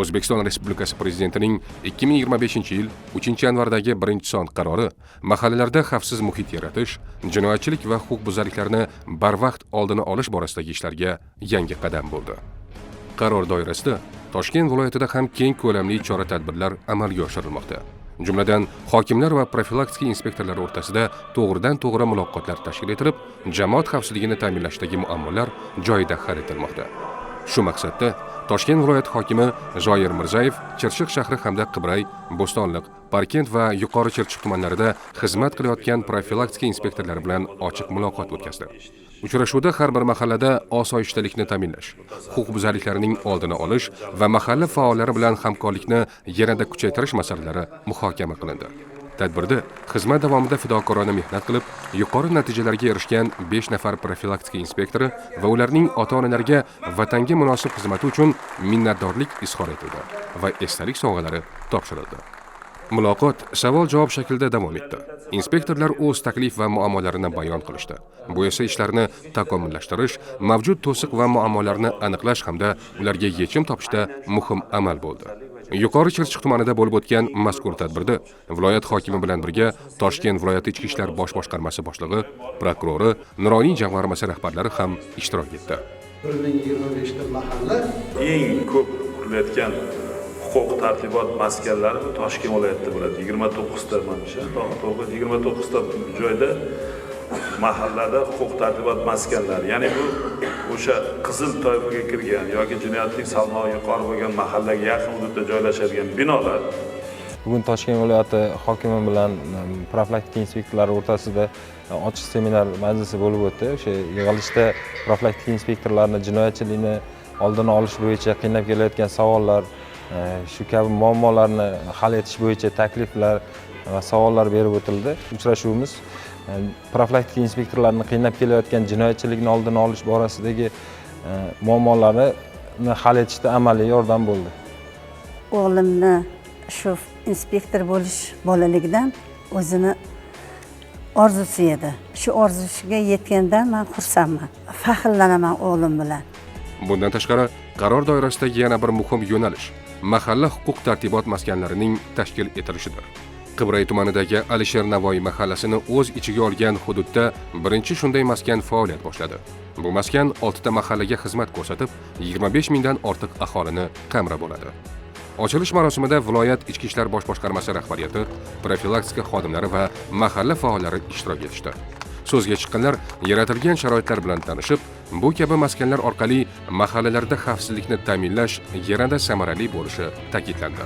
O'zbekiston Respublikasi Prezidentining 2025-yil 3-yanvardagi 1-son qarori mahallalarda xavfsiz muhit yaratish, jinoyatchilik va huquqbuzarliklarni barvaqt oldini olish borasidagi ishlarga yangi qadam bo'ldi. Qaror doirasida Toshkent viloyatida ham keng ko'lamli chora-tadbirlar amalga oshirilmoqda. Jumladan, hokimlar va profilaktika inspektorlari o'rtasida to'g'ridan-to'g'ri muloqotlar tashkil etilib, jamoat xavfsizligini ta'minlashdagi muammolar joyida hal etilmoqda. Shu maqsadda Toshkent viloyat hokimi Zoir Mirzayev Chirchiq shahri hamda Qibray, Bo'stonliq, Parkent va Yuqori Chirchiq tumanlarida xizmat qilayotgan profilaktika inspektorlari bilan ochiq muloqot o'tkazdi. Uchrashuvda har bir mahallada osoyishtalikni ta'minlash, huquqbuzarliklarning oldini olish va mahalla faollari bilan hamkorlikni yanada kuchaytirish masalalari muhokama qilindi. Tadbirda xizmat davomida fidokorona mehnat qilib, yuqori natijalarga erishgan 5 nafar profilaktika inspektori va ularning ota-onalariga vatanga munosib xizmati uchun minnatdorlik izhor etildi va esdalik sovg'alari topshirildi. Muloqot savol-javob shaklida davom etdi. Inspektorlar o'z taklif va muammolarini bayon qilishdi. Bu esa ishlarni takomillashtirish, mavjud to'siq va muammolarni aniqlash hamda ularga yechim topishda muhim amal bo'ldi. Yuqori Chirchiq tumanida bo'lib o'tgan mazkur tadbirda viloyat hokimi bilan birga Toshkent viloyati Ichki ishlar bosh boshqarmasi boshlig'i, prokurori, Nuroniy jamg'armasi rahbarlari ham ishtirok etdi. 1025 ta mahalla eng ko'p qurilayotgan huquq tartibot maskanlari Toshkent viloyatida bo'ladi. 29 ta manimcha, to'g'ri 29 ta joyda mahallada huquq tartibot maskanlari, ya'ni bu o'sha qizil toifaga kirgan yoki jinoyatlik salmog'i yuqori bo'lgan mahallaga yaqin hududda joylashadigan binolar. Bugun Toshkent viloyati hokimi bilan profilaktika inspektorlari o'rtasida ochiq seminar majlisi bo'lib o'tdi. O'sha yig'ilishda profilaktika inspektorlarini jinoyatchilikni oldini olish bo'yicha qiynab kelayotgan savollar, shu kabi muammolarni hal etish bo'yicha takliflar va savollar berib o'tildi. Uchrashuvimiz profilaktika inspektorlarini qiynab kelayotgan jinoyatchilikni oldini olish borasidagi muammolarni hal etishda amaliy yordam bo'ldi. O'g'limni shu inspektor bo'lish bolaligidan o'zini orzusi edi. Shu orzusiga yetgandan men xursandman. Faxrlanaman o'g'lim bilan. Bundan tashqari, qaror doirasidagi yana bir muhim yo'nalish mahalla huquq tartibot maskanlarining tashkil etilishidir. Qibray tumanidagi Alisher Navoiy mahallasini o'z ichiga olgan hududda birinchi shunday maskan faoliyat boshladi. Bu maskan 6 ta mahallaga xizmat ko'rsatib, 25 mingdan ortiq aholini qamrab oladi. Ochilish marosimida viloyat Ichki ishlar bosh boshqarmasi rahbariyati, profilaktika xodimlari va mahalla faollari ishtirok etishdi. So'zga chiqqanlar yaratilgan sharoitlar bilan tanishib, bu kabi maskanlar orqali mahallalarda xavfsizlikni ta'minlash yanada samarali bo'lishi ta'kidlandi.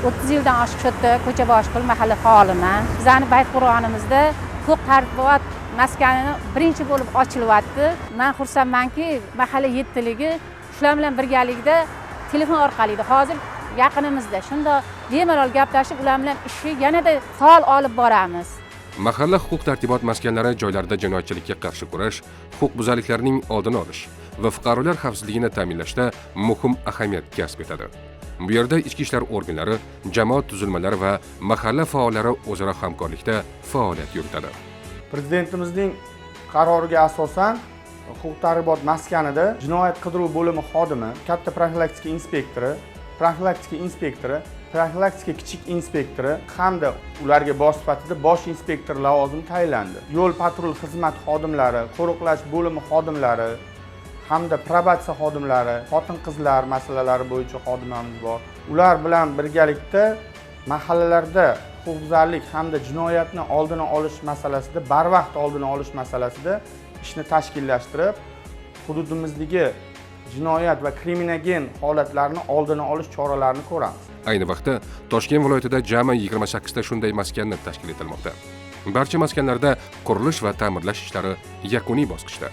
30 yildan oshiq shu ko'cha boshqul mahalla faoliman. Bizning bayt Qur'onimizda huquq tartibot maskanini birinchi bo'lib ochilyapti. Men xursandmanki, mahalla yettiligi shular bilan birgalikda telefon orqali hozir yaqinimizda shunda bemalol gaplashib, ular bilan ishni yanada faol olib boramiz. Mahalla huquq tartibot maskanlari joylarda jinoyatchilikka qarshi kurash, huquqbuzarliklarning oldini olish va fuqarolar xavfsizligini ta'minlashda muhim ahamiyat kasb etadi. Bu yerda ichki ishlar organlari, jamoat tuzilmalari va mahalla faollari o'zaro hamkorlikda faoliyat yuritadi. Prezidentimizning qaroriga asosan huquq tartibot maskanida jinoyat qidiruv bo'limi xodimi, katta profilaktika inspektori, profilaktika kichik inspektori hamda ularga bosh sifatida bosh inspektor lavozimi tayinlandi. Yo'l patrul xizmat xodimlari, qo'riqlash bo'limi xodimlari hamda probatsiya xodimlari, xotin-qizlar masalalari bo'yicha xodimlarimiz bor. Ular bilan birgalikda mahallalarda huquqbuzarlik hamda jinoyatni oldini olish masalasida, barvaqt oldini olish masalasida ishni tashkillashtirib, hududimizdagi jinoyat va kriminogen holatlarni oldini olish choralarini ko'ramiz. Ayni vaqtda Toshkent viloyatida jami 28 ta shunday maskanlar tashkil etilmoqda. Barcha maskanlarda qurilish va ta'mirlash ishlari yakuniy bosqichda.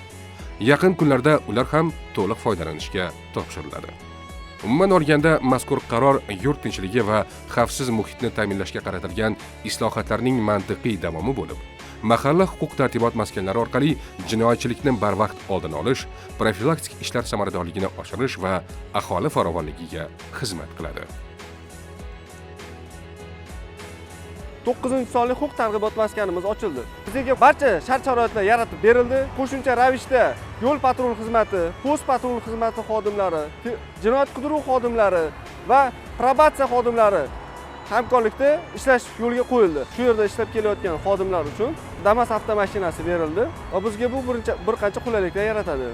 Yaqin kunlarda ular ham to'liq foydalanishga topshiriladi. Umuman olganda, mazkur qaror yurt tinchligi va xavfsiz muhitni ta'minlashga qaratilgan islohotlarning mantiqiy davomi bo'lib, mahalla huquq tartibot maskanlari orqali jinoyatchilikni barvaqt oldini olish, profilaktik ishlar samaradorligini oshirish va aholi farovonligiga xizmat qiladi. 9-sonli huquq targ'ibot maskanimiz ochildi. Bizga barcha shart-sharoitlar yaratib berildi. Qo'shimcha ravishda yo'l patrul xizmati, post patrul xizmati xodimlari, jinoyat qidiruv xodimlari va probatsiya xodimlari hamkorlikda ishlash yo'lga qo'yildi. Shu yerda ishlab kelayotgan xodimlar uchun Damas avtomashinasi berildi va bizga bu bir qancha qulayliklar yaratadi.